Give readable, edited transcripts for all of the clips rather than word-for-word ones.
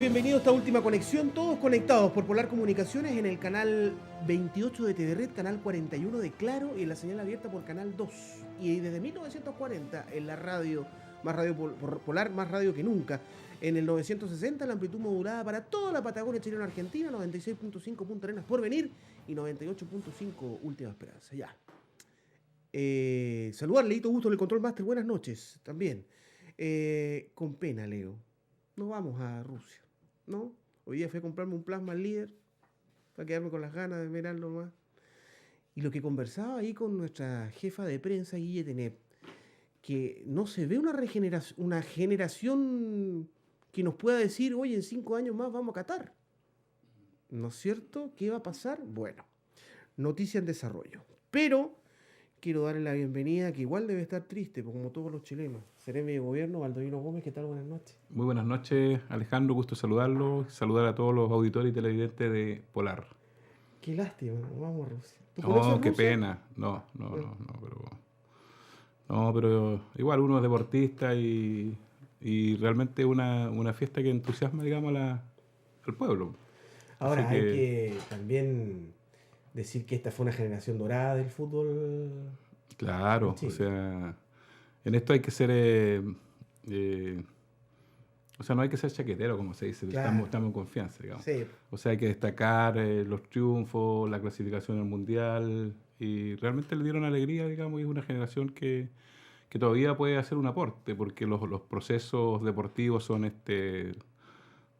Bienvenido a esta última conexión, todos conectados por Polar Comunicaciones en el canal 28 de TV Red, canal 41 de Claro y en la señal abierta por canal 2. Y desde 1940 en la radio, más radio Polar, más radio que nunca. En el 960 la amplitud modulada para toda la Patagonia chilena-argentina, 96.5 Punta Arenas por venir y 98.5 Última Esperanza. Ya. Saludar, Leito Gusto del Control Master, buenas noches también. Con pena, Leo, no vamos a Rusia. ¿No? Hoy día fui a comprarme un plasma líder para quedarme con las ganas de mirarlo más. Y lo que conversaba ahí con nuestra jefa de prensa, Guille Tenep, que no se ve una generación que nos pueda decir, oye, en 5 años más vamos a Qatar. ¿No es cierto? ¿Qué va a pasar? Bueno, noticia en desarrollo. Pero quiero darle la bienvenida, que igual debe estar triste, como todos los chilenos. Seremi de Gobierno, Baldovino Gómez, ¿qué tal? Buenas noches. Muy buenas noches, Alejandro, gusto saludarlo, saludar a todos los auditores y televidentes de Polar. Qué lástima, vamos a Rusia. ¿Tú conoces qué Rusia? Pena, no, pero igual uno es deportista y realmente una fiesta que entusiasma, digamos, al pueblo. Ahora hay que también decir que esta fue una generación dorada del fútbol. Claro, o sea, en esto hay que ser... o sea, no hay que ser chaquetero, como se dice, claro. estamos en confianza, digamos. Sí. O sea, hay que destacar los triunfos, la clasificación al Mundial, y realmente le dieron alegría, digamos, y es una generación que todavía puede hacer un aporte, porque los procesos deportivos son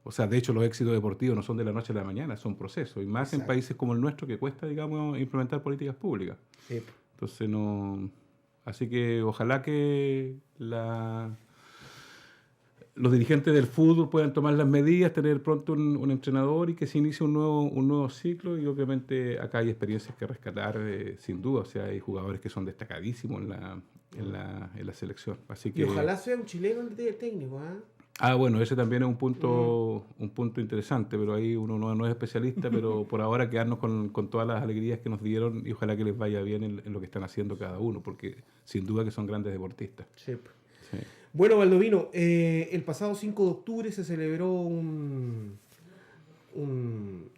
o sea, de hecho los éxitos deportivos no son de la noche a la mañana, son procesos, y más Exacto. En países como el nuestro que cuesta, digamos, implementar políticas públicas. Sí. Entonces, no... Así que ojalá que los dirigentes del fútbol puedan tomar las medidas, tener pronto un entrenador y que se inicie un nuevo ciclo. Y obviamente acá hay experiencias que rescatar, sin duda. O sea, hay jugadores que son destacadísimos en la selección. Así que, y ojalá sea un chileno el técnico, ¿eh? Bueno, ese también es un punto interesante, pero ahí uno no es especialista, pero por ahora quedarnos con todas las alegrías que nos dieron y ojalá que les vaya bien en lo que están haciendo cada uno, porque sin duda que son grandes deportistas. Sí. Sí. Bueno, Baldovino, el pasado 5 de octubre se celebró un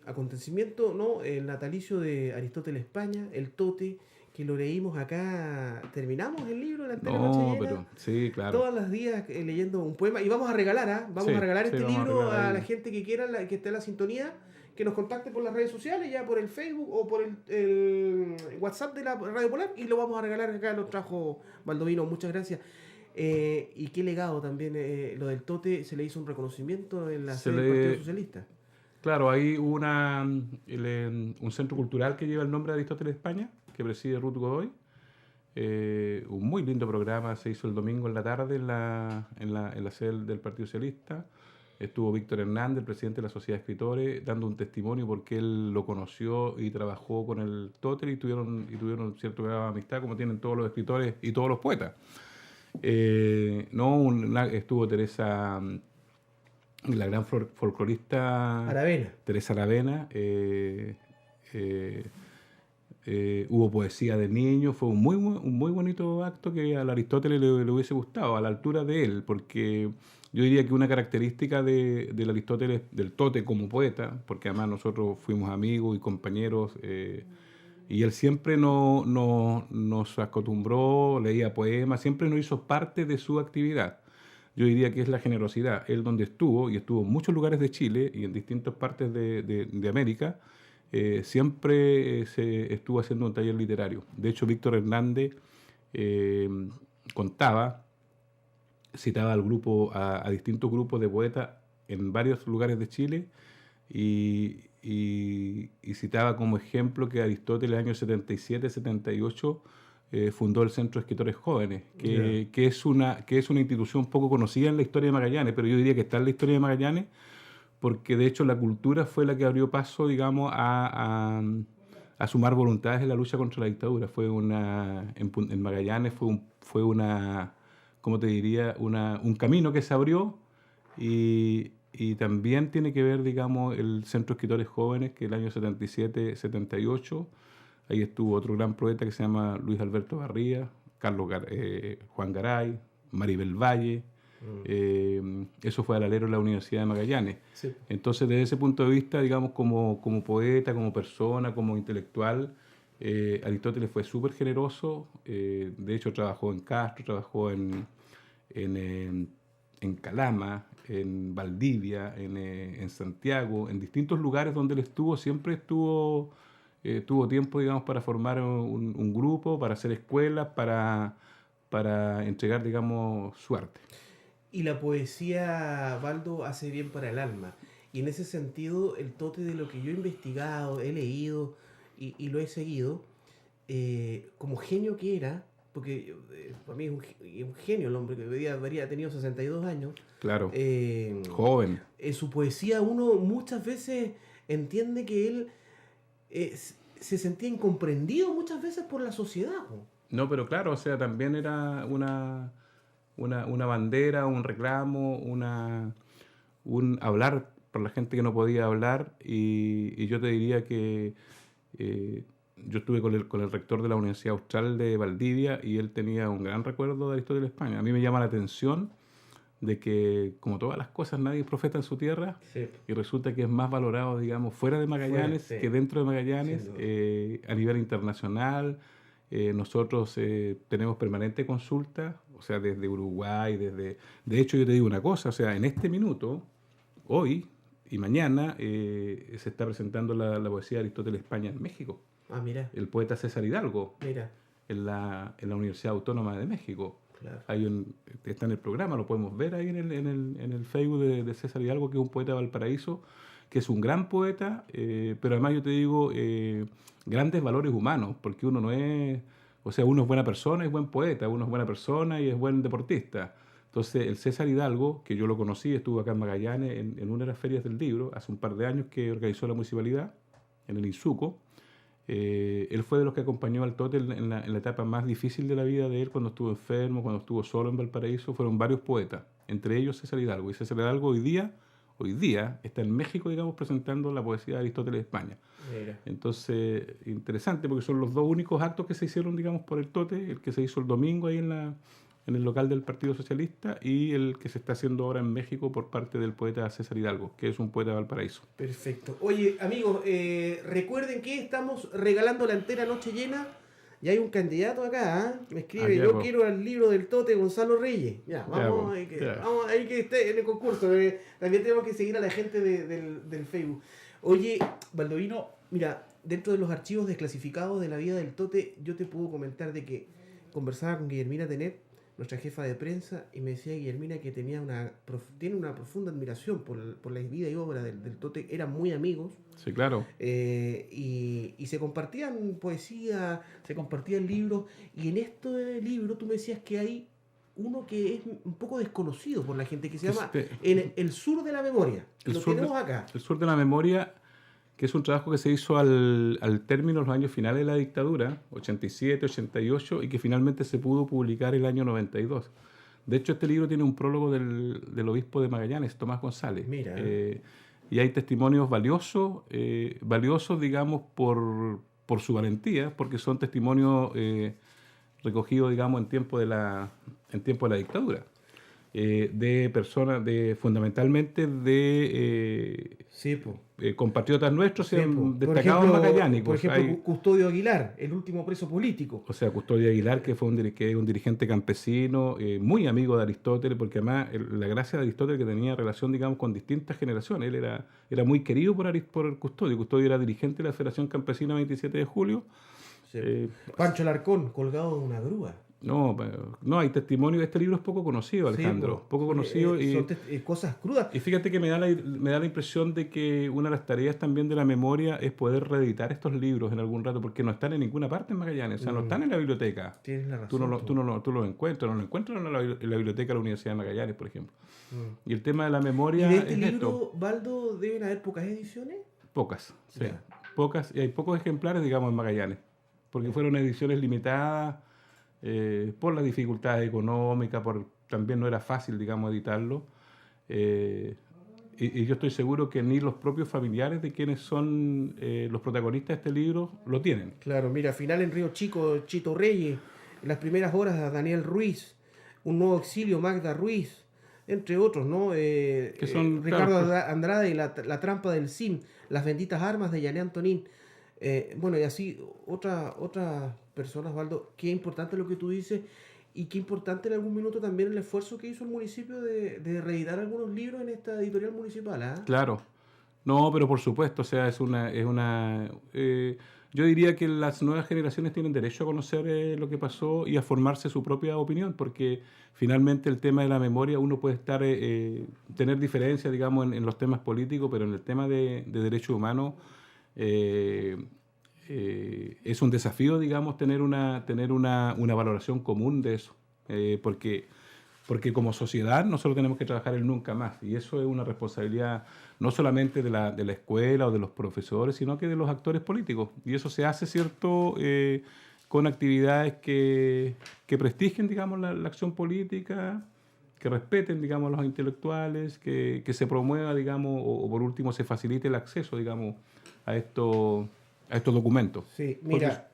acontecimiento, ¿no? El natalicio de Aristóteles España, el Tote, que lo leímos acá, terminamos el libro la anterior noche llena, pero sí, claro. Todos los días leyendo un poema, y vamos a regalar, este libro a la gente que quiera, que esté en la sintonía, que nos contacte por las redes sociales, ya por el Facebook o por el WhatsApp de la Radio Polar, y lo vamos a regalar. Acá lo trajo Baldovino, muchas gracias. Y qué legado también, lo del Tote, se le hizo un reconocimiento en la sede del Partido Socialista. Claro, hay un centro cultural que lleva el nombre de Aristóteles España, que preside Ruth Godoy. Un muy lindo programa se hizo el domingo en la tarde en la sede del Partido Socialista. Estuvo Víctor Hernández, el presidente de la Sociedad de Escritores, dando un testimonio porque él lo conoció y trabajó con el Tote y tuvieron cierto grado de amistad, como tienen todos los escritores y todos los poetas. Estuvo Teresa, la gran folclorista Aravena. Teresa Aravena. Hubo poesía de niños, fue un muy bonito acto que a Aristóteles le hubiese gustado, a la altura de él, porque yo diría que una característica del Aristóteles, del Tote como poeta, porque además nosotros fuimos amigos y compañeros, y él siempre nos acostumbró, leía poemas, siempre nos hizo parte de su actividad. Yo diría que es la generosidad. Él donde estuvo, y estuvo en muchos lugares de Chile y en distintas partes de América, siempre se estuvo haciendo un taller literario. De hecho, Víctor Hernández citaba a distintos grupos de poetas en varios lugares de Chile y citaba como ejemplo que Aristóteles en el año 77-78 fundó el Centro de Escritores Jóvenes, que es una institución poco conocida en la historia de Magallanes, pero yo diría que está en la historia de Magallanes, porque de hecho la cultura fue la que abrió paso, digamos, a sumar voluntades en la lucha contra la dictadura. En Magallanes fue una, ¿cómo te diría? Un camino que se abrió y también tiene que ver, digamos, el Centro de Escritores Jóvenes, que el año 77-78, ahí estuvo otro gran poeta que se llama Luis Alberto Barría, Juan Garay, Maribel Valle, Eso fue al alero de la Universidad de Magallanes. Sí. Entonces, desde ese punto de vista, digamos, como poeta, como persona, como intelectual, Aristóteles fue súper generoso. De hecho, trabajó en Castro, trabajó en Calama, en Valdivia, en Santiago, en distintos lugares donde él estuvo, siempre tuvo tiempo, digamos, para formar un grupo, para hacer escuelas, para entregar, digamos, su arte. Y la poesía, Baldo, hace bien para el alma. Y en ese sentido, el Tote, de lo que yo he investigado, he leído y lo he seguido, como genio que era, porque para mí es un genio el hombre, que hoy día habría tenido 62 años. Claro, eh, joven. en su poesía uno muchas veces entiende que él se sentía incomprendido muchas veces por la sociedad. Po. No, pero claro, o sea, también era una bandera, un reclamo, un hablar por la gente que no podía hablar. Y yo te diría que yo estuve con el rector de la Universidad Austral de Valdivia y él tenía un gran recuerdo de Aristóteles de España. A mí me llama la atención de que, como todas las cosas, nadie es profeta en su tierra, Sí. y resulta que es más valorado, digamos, fuera de Magallanes Fuera, sí. que dentro de Magallanes, Sin duda. a nivel internacional. Nosotros tenemos permanente consulta, o sea, desde Uruguay, De hecho, yo te digo una cosa, o sea, en este minuto, hoy y mañana, se está presentando la poesía de Aristóteles España en México. Ah, mira, El poeta César Hidalgo, mira. en la Universidad Autónoma de México. Claro. Está en el programa, lo podemos ver ahí en el Facebook de César Hidalgo, que es un poeta de Valparaíso, que es un gran poeta, pero además yo te digo, grandes valores humanos, porque uno no es, o sea, uno es buena persona y es buen poeta, uno es buena persona y es buen deportista. Entonces, el César Hidalgo, que yo lo conocí, estuvo acá en Magallanes en una de las ferias del libro, hace un par de años que organizó la municipalidad, en el Insuco. Él fue de los que acompañó al Tote en la etapa más difícil de la vida de él, cuando estuvo enfermo, cuando estuvo solo en Valparaíso. Fueron varios poetas, entre ellos César Hidalgo. Y César Hidalgo hoy día está en México, digamos, presentando la poesía de Aristóteles de España. Mira. Entonces, interesante, porque son los dos únicos actos que se hicieron, digamos, por el Tote: el que se hizo el domingo ahí en el local del Partido Socialista, y el que se está haciendo ahora en México por parte del poeta César Hidalgo, que es un poeta de Valparaíso. Perfecto. Oye, amigos, recuerden que estamos regalando la entera noche llena. Y hay un candidato acá, ¿eh? Me escribe, ya, yo po. quiero el libro del Tote Gonzalo Reyes. Ya, Ya, vamos, po, ya. vamos ahí que esté en el concurso. También tenemos que seguir a la gente del Facebook. Oye, Baldovino, mira, dentro de los archivos desclasificados de la vida del Tote, yo te puedo comentar de que conversaba con Guillermina Tenet, nuestra jefa de prensa, y me decía Guillermina que tiene una profunda admiración por la vida y obra del Tote. Eran muy amigos. Sí, claro. Y se compartían poesía, se compartían libros. Y en este libro tú me decías que hay uno que es un poco desconocido por la gente, que se llama El Sur de la Memoria. Lo tenemos acá. El Sur de la Memoria, que es un trabajo que se hizo al término de los años finales de la dictadura, 87, 88, y que finalmente se pudo publicar el año 92. De hecho, este libro tiene un prólogo del obispo de Magallanes, Tomás González. Mira. Y hay testimonios valiosos, digamos, por su valentía, porque son testimonios recogidos, digamos, en tiempo de la dictadura. De personas, fundamentalmente de Sí, po. compatriotas nuestros, Sí, po. destacados magallánicos. Por ejemplo, Custodio Aguilar, el último preso político. O sea, Custodio Aguilar, que es un dirigente campesino, muy amigo de Aristóteles, porque además la gracia de Aristóteles, que tenía relación, digamos, con distintas generaciones. Él era muy querido por Custodio. Custodio era dirigente de la Federación Campesina 27 de Julio. Sí. Pancho Alarcón, colgado de una grúa. No, hay testimonio. Este libro es poco conocido, Alejandro. Sí, poco conocido. Son cosas crudas. Y fíjate que me da la impresión de que una de las tareas también de la memoria es poder reeditar estos libros en algún rato, porque no están en ninguna parte en Magallanes, o sea, no están en la biblioteca. Tienes la razón. Tú los encuentras, no los encuentras en la biblioteca de la Universidad de Magallanes, por ejemplo. Y el tema de la memoria ¿Y de este es libro, esto. Baldo, deben haber pocas ediciones? Pocas, sí. Ya. Pocas, y hay pocos ejemplares, digamos, en Magallanes, porque fueron ediciones limitadas por las dificultades económicas, también no era fácil, digamos, editarlo. Y yo estoy seguro que ni los propios familiares de quienes son los protagonistas de este libro lo tienen. Claro, mira, final en Río Chico, Chito Reyes, en las primeras horas a Daniel Ruiz, un nuevo exilio, Magda Ruiz, entre otros, ¿no? Que son, Ricardo claro, Andrade y la trampa del Sim, las benditas armas de Yané Antonín. Bueno, y así otras personas, Waldo, qué importante lo que tú dices y qué importante en algún minuto también el esfuerzo que hizo el municipio de reeditar algunos libros en esta editorial municipal, ¿ah? claro. No, pero por supuesto, o sea, yo diría que las nuevas generaciones tienen derecho a conocer lo que pasó y a formarse su propia opinión, porque finalmente el tema de la memoria, uno puede tener diferencias, digamos, en los temas políticos, pero en el tema de derechos humanos eh, es un desafío, digamos, tener una valoración común de eso, porque como sociedad nosotros tenemos que trabajar el nunca más, y eso es una responsabilidad no solamente de la escuela o de los profesores, sino que de los actores políticos. Y eso se hace, ¿cierto?, con actividades que prestigien, digamos, la acción política, que respeten, digamos, a los intelectuales, que se promueva, digamos, o por último se facilite el acceso, digamos, a estos documentos. Sí, Porque, mira,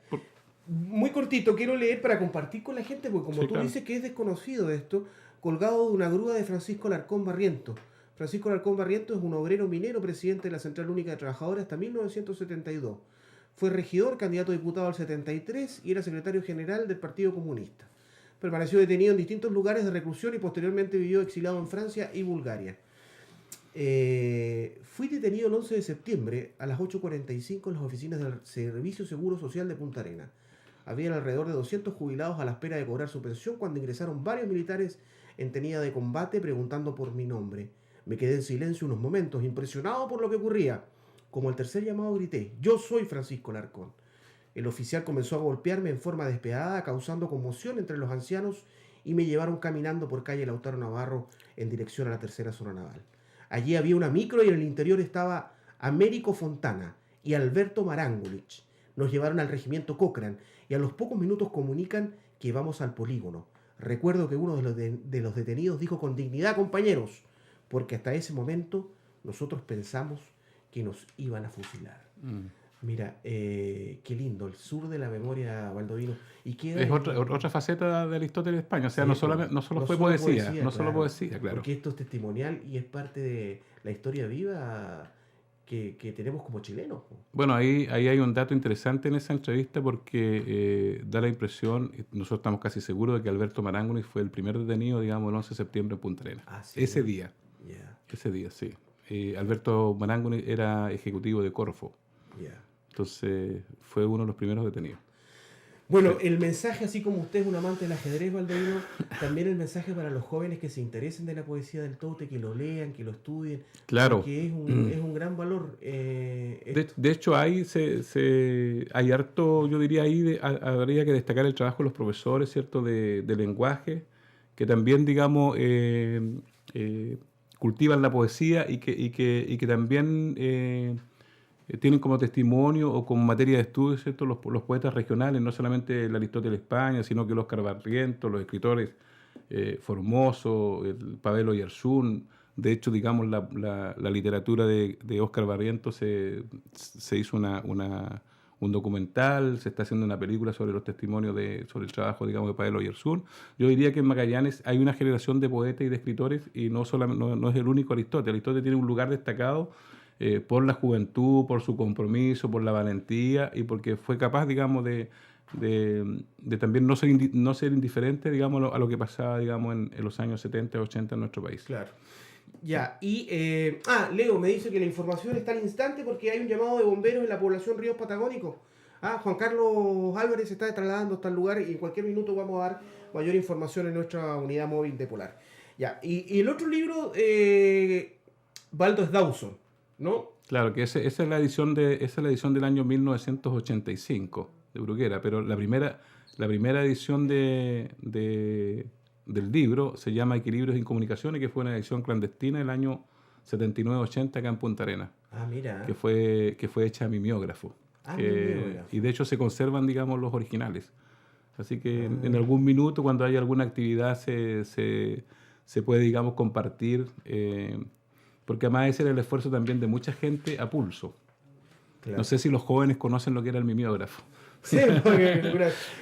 muy cortito, quiero leer para compartir con la gente, porque como sí, tú claro. dices que es desconocido esto, colgado de una grúa de Francisco Alarcón Barriento. Francisco Alarcón Barriento es un obrero minero, presidente de la Central Única de Trabajadores hasta 1972. Fue regidor, candidato a diputado al 73 y era secretario general del Partido Comunista. Permaneció detenido en distintos lugares de reclusión y posteriormente vivió exilado en Francia y Bulgaria. Fui detenido el 11 de septiembre a las 8:45 en las oficinas del Servicio Seguro Social de Punta Arenas. Habían alrededor de 200 jubilados a la espera de cobrar su pensión cuando ingresaron varios militares en tenida de combate preguntando por mi nombre. Me quedé en silencio unos momentos, impresionado por lo que ocurría. Como al tercer llamado grité, yo soy Francisco Larcón. El oficial comenzó a golpearme en forma despiadada, causando conmoción entre los ancianos y me llevaron caminando por calle Lautaro Navarro en dirección a la tercera zona naval. Allí había una micro y en el interior estaba Américo Fontana y Alberto Marangulich. Nos llevaron al regimiento Cochrane y a los pocos minutos comunican que vamos al polígono. Recuerdo que uno de los detenidos dijo con dignidad, compañeros, porque hasta ese momento nosotros pensamos que nos iban a fusilar. Mm. Mira, qué lindo, el sur de la memoria, Baldovino. Y queda Es otra faceta de Aristóteles de España, o sea, sí, no solo fue solo poesía, no solo claro, poesía, claro. porque esto es testimonial y es parte de la historia viva que tenemos como chilenos. Bueno, ahí hay un dato interesante en esa entrevista porque da la impresión, nosotros estamos casi seguros de que Alberto Marangoni fue el primer detenido, digamos, el 11 de septiembre en Punta Arenas. Ah, sí. Ese día, Yeah, ese día, sí. Alberto Marangoni era ejecutivo de Corfo, yeah. entonces fue uno de los primeros detenidos. Bueno, Sí. el mensaje, así como usted es un amante del ajedrez, Baldovino, también el mensaje para los jóvenes que se interesen de la poesía del Tote, que lo lean, que lo estudien, Claro. porque es un gran valor. De hecho, hay harto, yo diría ahí, habría que destacar el trabajo de los profesores, ¿cierto?, de lenguaje, que también, digamos, cultivan la poesía y que también tienen como testimonio o como materia de estudio, ¿cierto?, los poetas regionales, no solamente el Aristóteles España, sino que el Óscar Barrientos, los escritores Formoso, el Pabelo Yersun. De hecho, digamos, la literatura de Óscar Barrientos se hizo un documental, se está haciendo una película sobre los testimonios sobre el trabajo, digamos, de Pabelo Yersun. Yo diría que en Magallanes hay una generación de poetas y de escritores y no es el único Aristóteles. Aristóteles tiene un lugar destacado por la juventud, por su compromiso, por la valentía y porque fue capaz, digamos, de también no ser indiferente, digamos, a lo que pasaba, digamos, en los años 70, 80 en nuestro país. Claro. Ya, y Leo me dice que la información está al instante porque hay un llamado de bomberos en la población Ríos Patagónicos. Juan Carlos Álvarez se está trasladando hasta el lugar y en cualquier minuto vamos a dar mayor información en nuestra unidad móvil de Polar. Ya, y el otro libro, Baldo es Dawson, ¿no? Claro, que esa es la edición del año 1985 de Bruguera, pero la primera edición del libro se llama Equilibrios en Comunicaciones, que fue una edición clandestina del año 79-80 acá en Punta Arenas, Mira. que fue hecha a mimeógrafo. Mimeógrafo. Y de hecho se conservan, digamos, los originales. Así que en algún minuto, cuando haya alguna actividad, se puede, digamos, compartir, porque además ese era el esfuerzo también de mucha gente a pulso. Claro. No sé si los jóvenes conocen lo que era el mimeógrafo. Sí,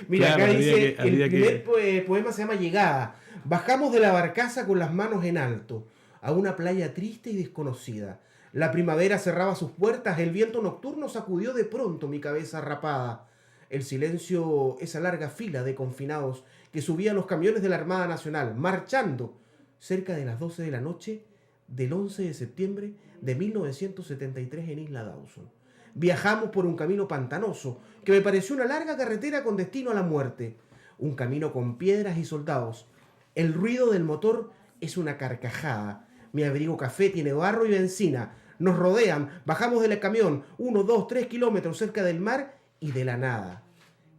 mira, Claro, acá dice, el había primer que... poema se llama Llegada. Bajamos de la barcaza con las manos en alto, a una playa triste y desconocida. La primavera cerraba sus puertas, el viento nocturno sacudió de pronto mi cabeza rapada. El silencio, esa larga fila de confinados que subían los camiones de la Armada Nacional, marchando cerca de las 12 de la noche del 11 de septiembre de 1973 en Isla Dawson. Viajamos por un camino pantanoso que me pareció una larga carretera con destino a la muerte. Un camino con piedras y soldados. El ruido del motor es una carcajada. Mi abrigo café tiene barro y benzina. Nos rodean, bajamos del camión, 1, 2, 3 kilómetros cerca del mar y de la nada.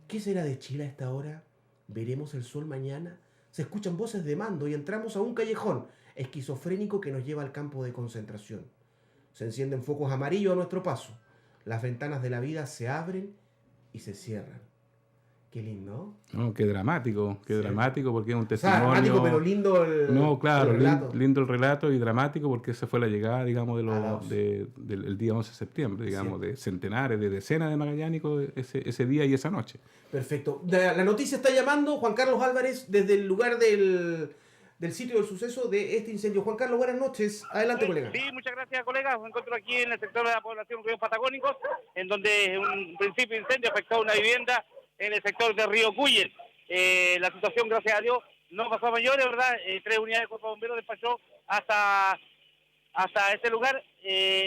¿Qué será de Chile a esta hora? ¿Veremos el sol mañana? Se escuchan voces de mando y entramos a un callejón esquizofrénico que nos lleva al campo de concentración. Se encienden focos amarillos a nuestro paso. Las ventanas de la vida se abren y se cierran. Qué lindo. No, qué Sí. dramático porque es un O sea, dramático, pero testimonio. lindo No, claro, el relato. lindo el relato y dramático porque esa fue la llegada, digamos, A Laos. del día 11 de septiembre, digamos, Sí. de centenares, de decenas de magallánicos ese día y esa noche. Perfecto. La noticia está llamando Juan Carlos Álvarez desde el lugar del sitio del suceso de este incendio. Juan Carlos, buenas noches. Adelante, colega. Sí, muchas gracias, colegas. Me encuentro aquí en el sector de la población Ríos Patagónicos, en donde un principio de incendio afectó a una vivienda en el sector de Río Cuyen. La situación, gracias a Dios, no pasó a mayores, ¿verdad? 3 unidades de cuerpo de bomberos despachó hasta este lugar,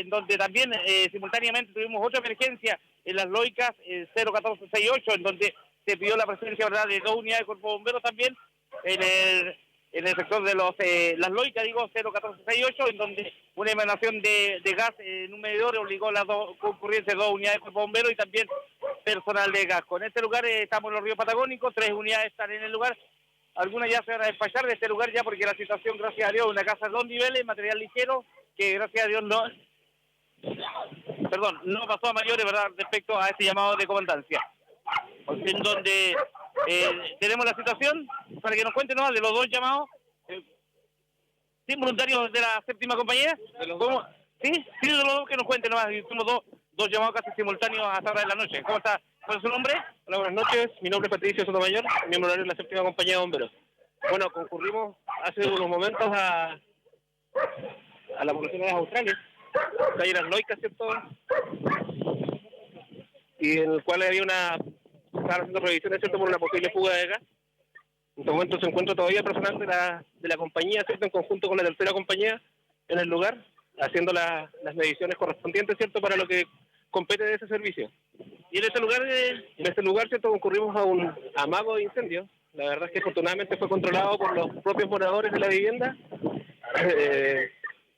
donde también simultáneamente tuvimos otra emergencia en las Loicas 01468, en donde se pidió la presencia, ¿verdad?, de 2 unidades de cuerpo de bomberos también en el sector de las Loicas, digo, 01468, en donde una emanación de gas en un medidor obligó a las concurrencias de 2 unidades de cuerpo de bomberos y también personal de gas. Con este lugar estamos en los Ríos Patagónicos, 3 unidades están en el lugar. Algunas ya se van a despachar de este lugar ya porque la situación, gracias a Dios, una casa de 2 niveles, material ligero, que gracias a Dios no pasó a mayores, ¿verdad?, respecto a este llamado de comandancia. En donde tenemos la situación, para que nos cuenten nomás de los 2 llamados, ¿sí, voluntarios de la séptima compañía? ¿Cómo? ¿Sí? Sí, de los 2 que nos cuenten nomás, hicimos dos llamados casi simultáneos a esta hora de la noche. ¿Cómo está? ¿Cuál es su nombre? Hola, buenas noches. Mi nombre es Patricio Sotomayor, miembro honorario de la séptima compañía de bomberos. Bueno, concurrimos hace unos momentos a la población de las Australes, calle Las Loicas, ¿cierto? Y en el cual estaban haciendo revisiones, ¿cierto?, por una posible fuga de gas. En este momento se encuentra todavía personal de la compañía, ¿cierto?, en conjunto con la tercera compañía en el lugar, haciendo las mediciones correspondientes, ¿cierto?, para lo que compete de ese servicio. Y en este lugar, En este lugar, ¿cierto?, concurrimos a un amago de incendio. La verdad es que afortunadamente fue controlado por los propios moradores de la vivienda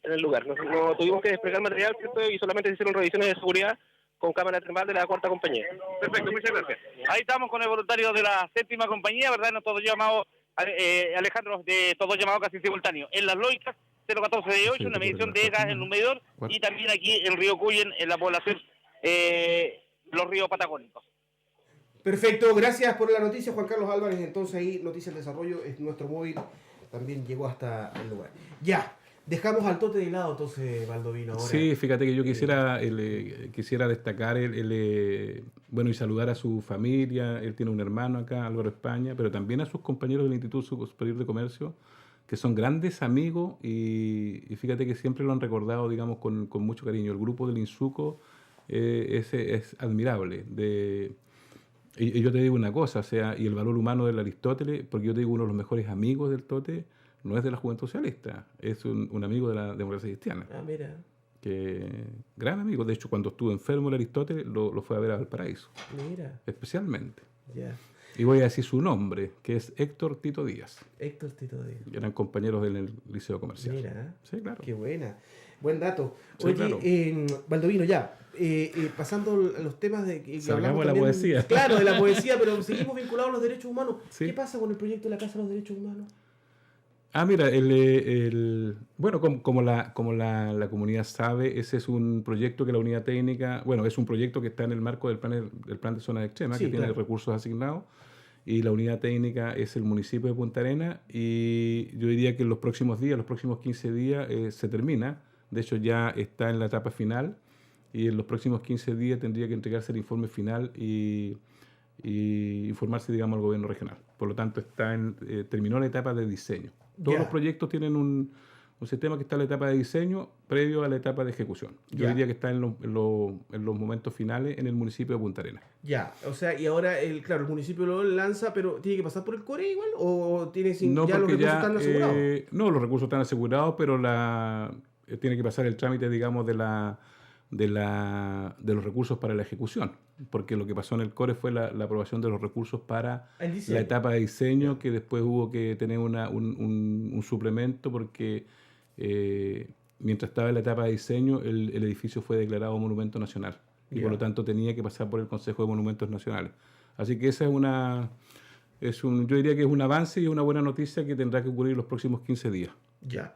en el lugar. No tuvimos que desplegar material, ¿cierto?, y solamente se hicieron revisiones de seguridad con cámara termal de la cuarta compañía. perfecto, muchas gracias. Ahí estamos con el voluntario de la séptima compañía, ¿verdad? Nos todos llamados, Alejandro, de todos llamados casi simultáneos. En las Loicas, 01468, Sí, una medición de gas en un medidor, y también aquí en Río Cuyen, en la población los Ríos Patagónicos. Perfecto, gracias por la noticia, Juan Carlos Álvarez. Entonces ahí, Noticias del Desarrollo, es nuestro móvil, también llegó hasta el lugar. Ya, dejamos al Tote de lado entonces, Baldovino. Ahora. Sí, fíjate que yo quisiera destacar bueno, y saludar a su familia. Él tiene un hermano acá, Álvaro España, pero también a sus compañeros del Instituto Superior de Comercio, que son grandes amigos y fíjate que siempre lo han recordado, digamos, con mucho cariño. El grupo del INSUCO es admirable. Y yo te digo una cosa, o sea, y el valor humano del Aristóteles, porque yo te digo, uno de los mejores amigos del Tote no es de la Juventud Socialista, es un amigo de la democracia cristiana. Ah, mira. Gran amigo. De hecho, cuando estuvo enfermo el Aristóteles, lo fue a ver a Valparaíso. Mira. Especialmente. Ya. Y voy a decir su nombre, que es Héctor Tito Díaz. Héctor Tito Díaz. Eran compañeros en el Liceo Comercial. Mira. Sí, claro. Qué buena. Buen dato. Sí, Oye, claro. Baldovino, ya. Pasando a los temas de que Salgamos hablamos de la también, poesía. Claro, de la poesía, pero seguimos vinculados a los derechos humanos. Sí. ¿Qué pasa con el proyecto de la Casa de los Derechos Humanos? Mira, bueno, como la comunidad sabe, ese es un proyecto que la unidad técnica, bueno, es un proyecto que está en el marco del plan de zonas extremas, Sí, que tiene claro. recursos asignados, y la unidad técnica es el municipio de Punta Arenas, y yo diría que en los próximos 15 días, se termina. De hecho, ya está en la etapa final, y en los próximos 15 días tendría que entregarse el informe final y y informarse, digamos, al gobierno regional. Por lo tanto, terminó la etapa de diseño. Todos Ya. los proyectos tienen un sistema que está en la etapa de diseño previo a la etapa de ejecución. Yo Ya. diría que está en los momentos finales en el municipio de Punta Arenas. Ya, o sea, y ahora, claro, el municipio lo lanza, pero ¿tiene que pasar por el CORE igual? ¿O No, ya los porque recursos están asegurados? No, los recursos están asegurados, pero tiene que pasar el trámite, digamos, de los recursos para la ejecución. Porque lo que pasó en el CORE fue la aprobación de los recursos para El diseño. la etapa de diseño, que después hubo que tener un suplemento porque mientras estaba en la etapa de diseño, el edificio fue declarado monumento nacional. Y Ya. por lo tanto tenía que pasar por el Consejo de Monumentos Nacionales. Así que esa yo diría que es un avance y una buena noticia que tendrá que ocurrir los próximos 15 días. Ya.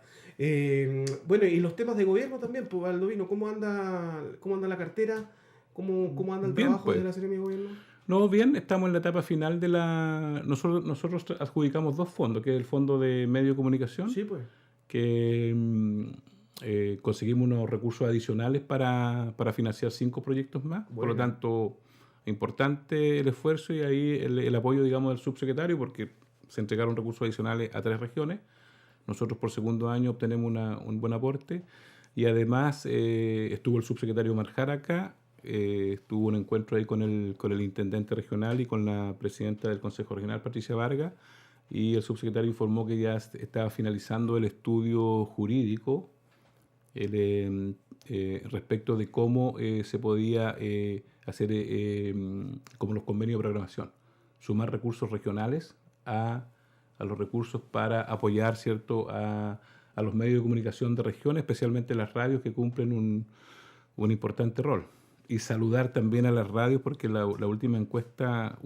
Bueno, y los temas de gobierno también, pues, Baldovino, ¿cómo anda la cartera? ¿Cómo anda el Bien, trabajo pues. de la Seremia de Gobierno? No, bien, estamos en la etapa final de Nosotros adjudicamos 2 fondos, que es el Fondo de Medio de Comunicación, Sí, pues. que conseguimos unos recursos adicionales para financiar 5 proyectos más. Por lo Bueno. tanto, importante el esfuerzo y ahí el apoyo, digamos, del subsecretario, porque se entregaron recursos adicionales a 3 regiones. Nosotros por segundo año obtenemos un buen aporte y además estuvo el subsecretario Marjar acá, tuvo un encuentro ahí con el intendente regional y con la presidenta del Consejo Regional, Patricia Vargas, y el subsecretario informó que ya estaba finalizando el estudio jurídico respecto de cómo se podía hacer como los convenios de programación, sumar recursos regionales a los recursos para apoyar, ¿cierto?, a los medios de comunicación de región, especialmente las radios que cumplen un importante rol. Y saludar también a las radios porque una de las últimas encuestas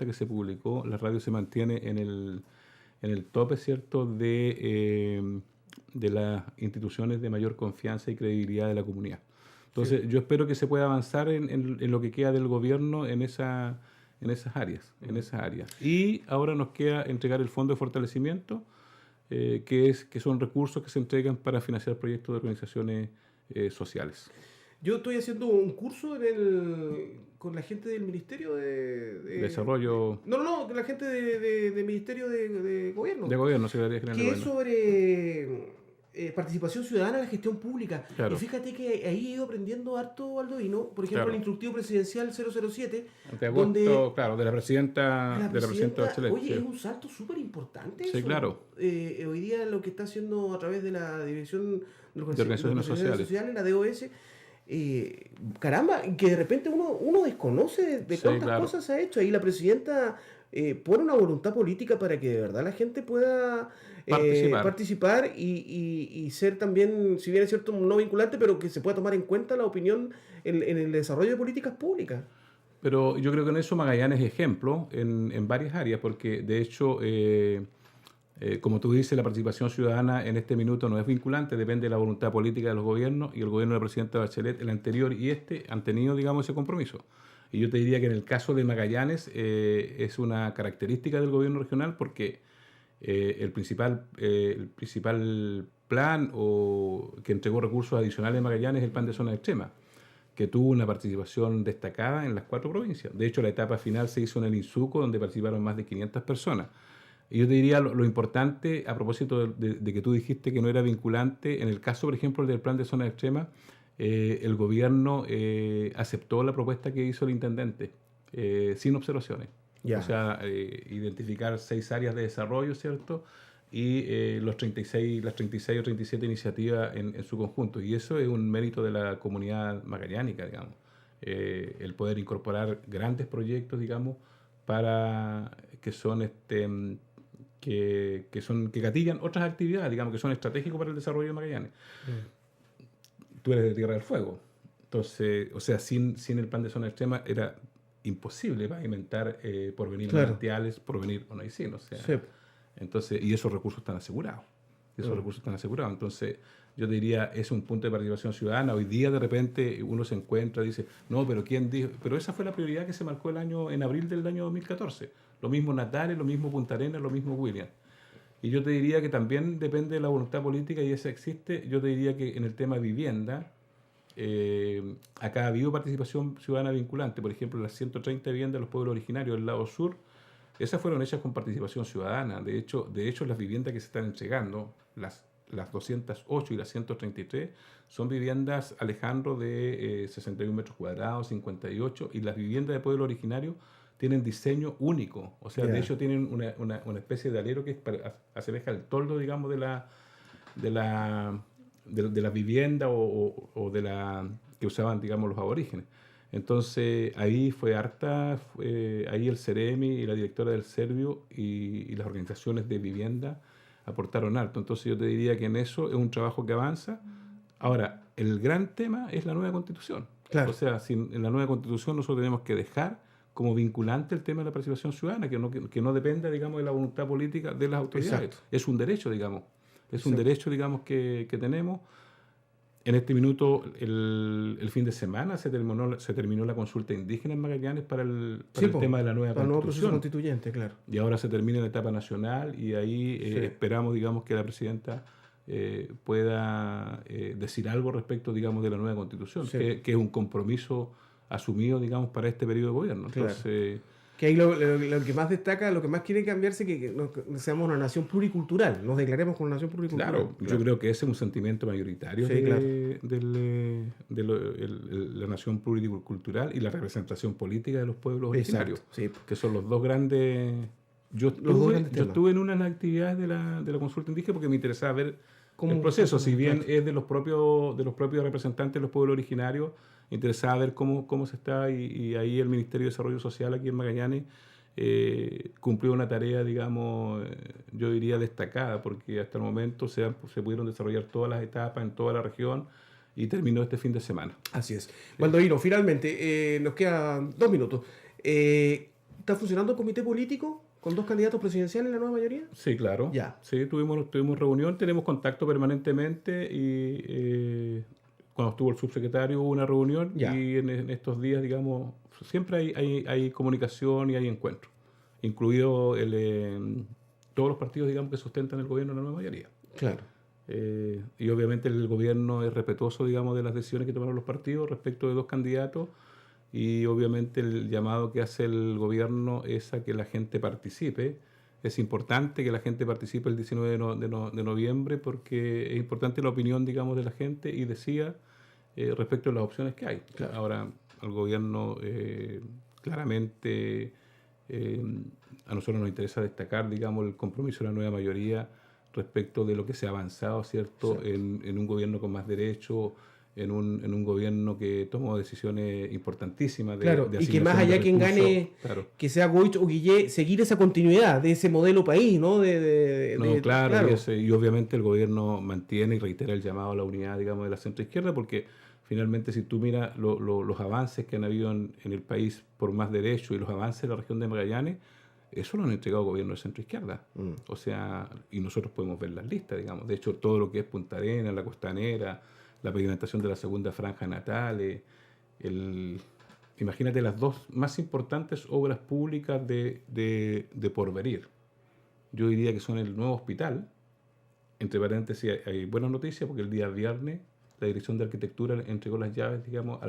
que se publicó, la radio se mantiene en el tope, ¿cierto?, de las instituciones de mayor confianza y credibilidad de la comunidad. Entonces, Sí. yo espero que se pueda avanzar en lo que queda del gobierno en esas áreas. Y ahora nos queda entregar el fondo de fortalecimiento, que son recursos que se entregan para financiar proyectos de organizaciones sociales. Yo estoy haciendo un curso con la gente del Ministerio de Desarrollo No, con la gente de Ministerio de Gobierno. de gobierno, Secretaría General de Que es Gobierno. sobre participación ciudadana en la gestión pública. Claro. Y fíjate que ahí he ido aprendiendo harto, Baldovino. Por ejemplo, Claro. el instructivo presidencial 007. De agosto, donde claro, de la presidenta Bachelet. oye, sí. es un salto súper importante. Sí, eso. claro. Hoy día lo que está haciendo a través de la Dirección de Organizaciones Sociales. la DOS, caramba, que de repente uno desconoce de Sí, cuántas claro. cosas se ha hecho. Ahí la presidenta pone una voluntad política para que de verdad la gente pueda participar y ser también, si bien es cierto, no vinculante, pero que se pueda tomar en cuenta la opinión en el desarrollo de políticas públicas. Pero yo creo que en eso Magallanes es ejemplo en varias áreas, porque de hecho, como tú dices, la participación ciudadana en este minuto no es vinculante, depende de la voluntad política de los gobiernos, y el gobierno de la presidenta Bachelet, el anterior y han tenido, digamos, ese compromiso. Y yo te diría que en el caso de Magallanes es una característica del gobierno regional porque el principal plan que entregó recursos adicionales a Magallanes es el plan de zona extrema, que tuvo una participación destacada en las 4 provincias. De hecho, la etapa final se hizo en el Insuco, donde participaron más de 500 personas. Y yo te diría lo importante, a propósito de que tú dijiste que no era vinculante, en el caso, por ejemplo, del plan de zona extrema, el gobierno aceptó la propuesta que hizo el intendente, sin observaciones. Ya. O sea, identificar 6 áreas de desarrollo, ¿cierto? Y las 36 o 37 iniciativas en su conjunto. Y eso es un mérito de la comunidad magallánica, digamos. El poder incorporar grandes proyectos, digamos, que gatillan otras actividades, digamos, que son estratégicos para el desarrollo de Magallanes. Tú eres de Tierra del Fuego. Entonces, o sea, sin el plan de zona extrema era imposible pavimentar Porvenir manantiales, Porvenir Onaicín, o sea. Sí. Entonces, y esos recursos están asegurados. Entonces, yo diría, es un punto de participación ciudadana. Hoy día, de repente, uno se encuentra y dice, no, pero ¿quién dijo? Pero esa fue la prioridad que se marcó en abril del año 2014. Lo mismo Natales, lo mismo Punta Arenas, lo mismo William. Y yo te diría que también depende de la voluntad política y esa existe. Yo te diría que en el tema vivienda, acá ha habido participación ciudadana vinculante. Por ejemplo, las 130 viviendas de los pueblos originarios del lado sur, esas fueron hechas con participación ciudadana. De hecho, las viviendas que se están entregando, las 208 y las 133, son viviendas, Alejandro, de 61 metros cuadrados, 58, y las viviendas de pueblo originario tienen diseño único. O sea, de hecho tienen una especie de alero que asemeja el toldo, digamos, de la vivienda o de la que usaban, digamos, los aborígenes. Entonces, ahí ahí el CEREMI y la directora del Servio y las organizaciones de vivienda aportaron harto. Entonces, yo te diría que en eso es un trabajo que avanza. Ahora, el gran tema es la nueva Constitución. Claro. O sea, en la nueva Constitución nosotros tenemos que dejar como vinculante el tema de la participación ciudadana, que no dependa, digamos, de la voluntad política de las autoridades. Exacto. Es un derecho, digamos. Es Exacto. un derecho, digamos, que tenemos. En este minuto, el fin de semana, se terminó la consulta indígena en Magallanes para el tema de la nueva Constitución. Para el nuevo proceso Constitución. constituyente, claro. Y ahora se termina la etapa nacional y ahí esperamos, digamos, que la presidenta pueda decir algo respecto, digamos, de la nueva Constitución, que es un compromiso asumido, digamos, para este periodo de gobierno. Entonces, claro. Que ahí lo que más destaca, lo que más quiere cambiarse, que seamos una nación pluricultural, nos declaremos como una nación pluricultural. Claro, yo creo que ese es un sentimiento mayoritario de la nación pluricultural y la representación política de los pueblos originarios, que son los dos grandes. Yo estuve en unas actividades de la consulta indígena porque me interesaba ver el proceso, si bien es de los propios representantes de los pueblos originarios. Interesaba ver cómo se está y ahí el Ministerio de Desarrollo Social aquí en Magallanes cumplió una tarea, digamos, yo diría destacada, porque hasta el momento se pudieron desarrollar todas las etapas en toda la región y terminó este fin de semana. Así es. Baldovino, finalmente, nos quedan 2 minutos. ¿Está funcionando el comité político con 2 candidatos presidenciales en la nueva mayoría? Sí, claro. Ya. Sí, tuvimos reunión, tenemos contacto permanentemente y cuando estuvo el subsecretario hubo una reunión y en estos días, digamos, siempre hay comunicación y hay encuentros, incluido todos los partidos, digamos, que sustentan el gobierno en la nueva mayoría. Claro. Y obviamente el gobierno es respetuoso, digamos, de las decisiones que tomaron los partidos respecto de 2 candidatos y obviamente el llamado que hace el gobierno es a que la gente participe. Es importante que la gente participe el 19 de noviembre porque es importante la opinión, digamos, de la gente y decida respecto a las opciones que hay. Claro. Ahora, al gobierno claramente a nosotros nos interesa destacar, digamos, el compromiso de la nueva mayoría respecto de lo que se ha avanzado, ¿cierto? En un gobierno con más derechos, en un gobierno que tomó decisiones importantísimas de y que más allá quien gane, que sea Goich o Guillé, seguir esa continuidad de ese modelo país, ¿no? Claro. Y obviamente el gobierno mantiene y reitera el llamado a la unidad, digamos, de la centroizquierda, porque finalmente si tú miras los avances que han habido en el país por más derechos y los avances de la región de Magallanes, eso lo han entregado gobiernos de centroizquierda. O sea, y nosotros podemos ver las listas, digamos. De hecho, todo lo que es Punta Arenas, la Costanera, la pavimentación de la segunda franja natal, imagínate las 2 más importantes obras públicas de porvenir. Yo diría que son el nuevo hospital. Entre paréntesis, hay buenas noticias porque el día viernes la Dirección de Arquitectura entregó las llaves, digamos,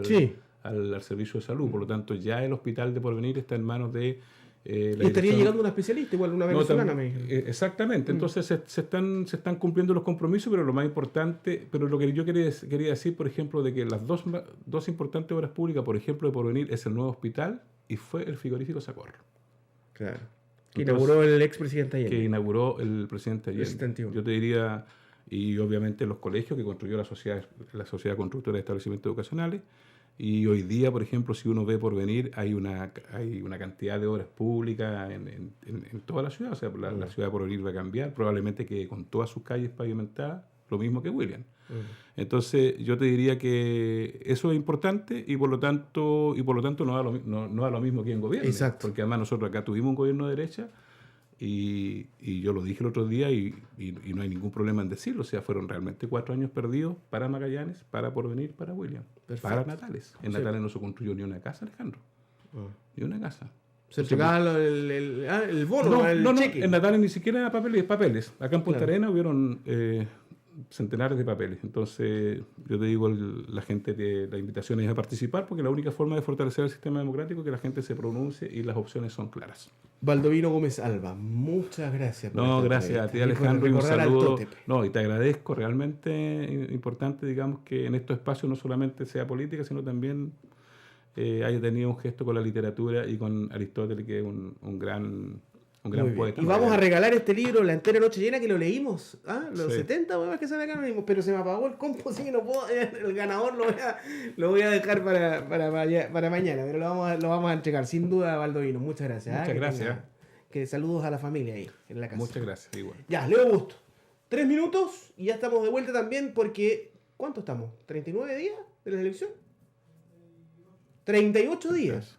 al Servicio de Salud. Por lo tanto, ya el hospital de porvenir está en manos de y estaría llegando una especialista, igual una venezolana, me dijo. Exactamente, entonces se están cumpliendo los compromisos, pero lo más importante, pero lo que yo quería decir, por ejemplo, de que las dos importantes obras públicas, por ejemplo, de porvenir, es el nuevo hospital y fue el frigorífico Sacorro. Claro. Que inauguró el expresidente Allende. Que inauguró el presidente Allende. 71. Yo te diría, y obviamente los colegios que construyó la sociedad constructora de establecimientos educacionales. Y hoy día, por ejemplo, si uno ve porvenir, hay una cantidad de obras públicas en toda la ciudad. O sea, la ciudad de porvenir va a cambiar, probablemente que con todas sus calles pavimentadas, lo mismo que William. Entonces, yo te diría que eso es importante y por lo tanto no da lo mismo que en gobierno. Exacto. Porque además nosotros acá tuvimos un gobierno de derecha y yo lo dije el otro día y no hay ningún problema en decirlo. O sea, fueron realmente 4 años perdidos para Magallanes, para Porvenir, para William. Perfecto. Para Natales. En Natales no se construyó ni una casa, Alejandro. Ni una casa. Se entregaba el bono, no, cheque. en Natales ni siquiera papeles. Acá en Punta Arenas hubieron centenares de papeles. Entonces, yo te digo, la gente, la invitación es a participar, porque la única forma de fortalecer el sistema democrático es que la gente se pronuncie y las opciones son claras. Baldovino Gómez Alba, muchas gracias. No, gracias a ti, Alejandro, y un saludo. No, y te agradezco, realmente importante, digamos, que en estos espacios no solamente sea política, sino también haya tenido un gesto con la literatura y con Aristóteles, que es un gran poeta. Y vamos a regalar este libro, La entera noche llena, que lo leímos, los Sí. 70 más que sale acá, lo leímos, pero se me apagó el compo, así que no puedo, el ganador lo voy a dejar para mañana, pero lo vamos a entregar, sin duda, Baldovino. Muchas gracias. Muchas gracias. Que saludos a la familia ahí, en la casa. Muchas gracias, igual. Ya, Leo Busto. 3 minutos y ya estamos de vuelta también porque, ¿cuánto estamos? ¿39 días de la elección? 38 días.